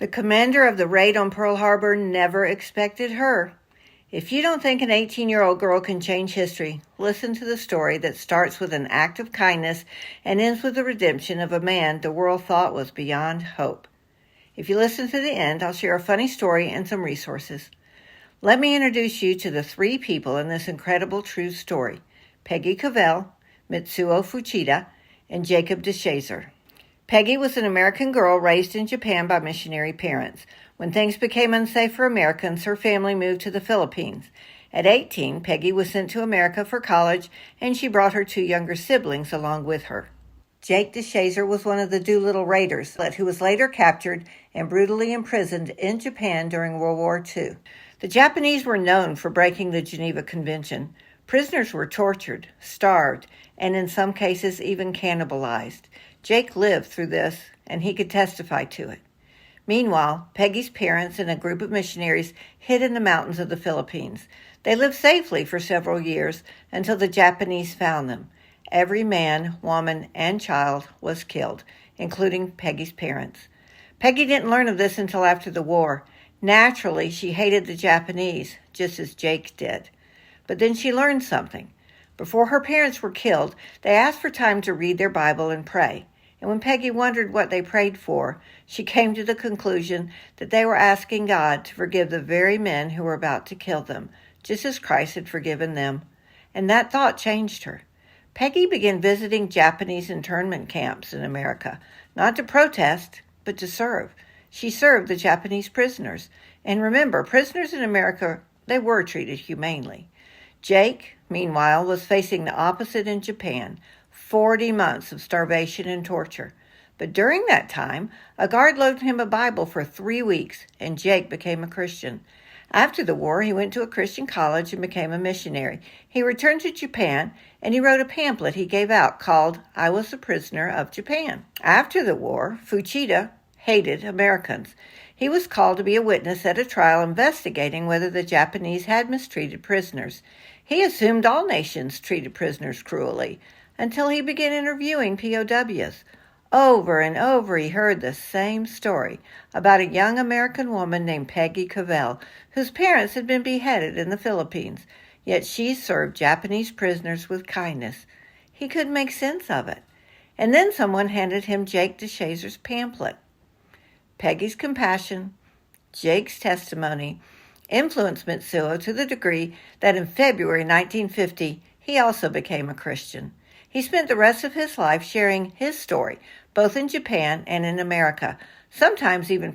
The commander of the raid on Pearl Harbor never expected her. If you don't think an 18-year-old girl can change history, listen to the story that starts with an act of kindness and ends with the redemption of a man the world thought was beyond hope. If you listen to the end, I'll share a funny story and some resources. Let me introduce you to the three people in this incredible true story: Peggy Cavell, Mitsuo Fuchida, and Jacob DeShazer. Peggy was an American girl raised in Japan by missionary parents. When things became unsafe for Americans, her family moved to the Philippines. At 18, Peggy was sent to America for college, and she brought her two younger siblings along with her. Jake DeShazer was one of the Doolittle Raiders, who was later captured and brutally imprisoned in Japan during World War II. The Japanese were known for breaking the Geneva Convention. Prisoners were tortured, starved, and in some cases even cannibalized. Jake lived through this, and he could testify to it. Meanwhile, Peggy's parents and a group of missionaries hid in the mountains of the Philippines. They lived safely for several years until the Japanese found them. Every man, woman, and child was killed, including Peggy's parents. Peggy didn't learn of this until after the war. Naturally, she hated the Japanese, just as Jake did. But then she learned something. Before her parents were killed, they asked for time to read their Bible and pray. And when Peggy wondered what they prayed for, she came to the conclusion that they were asking God to forgive the very men who were about to kill them, just as Christ had forgiven them. And that thought changed her. Peggy began visiting Japanese internment camps in America, not to protest, but to serve. She served the Japanese prisoners. And remember, prisoners in America, they were treated humanely. Jake, meanwhile, was facing the opposite in Japan, 40 months of starvation and torture. But during that time, a guard loaned him a Bible for 3 weeks, and Jake became a Christian. After the war, he went to a Christian college and became a missionary. He returned to Japan, and he wrote a pamphlet he gave out called "I Was a Prisoner of Japan." After the war, Fuchida hated Americans. He was called to be a witness at a trial investigating whether the Japanese had mistreated prisoners. He assumed all nations treated prisoners cruelly, until he began interviewing POWs. Over and over he heard the same story about a young American woman named Peggy Cavell, whose parents had been beheaded in the Philippines, yet she served Japanese prisoners with kindness. He couldn't make sense of it. And then someone handed him Jake DeShazer's pamphlet. Peggy's compassion, Jake's testimony, influenced Mitsuo to the degree that in February 1950, he also became a Christian. He spent the rest of his life sharing his story, both in Japan and in America, sometimes even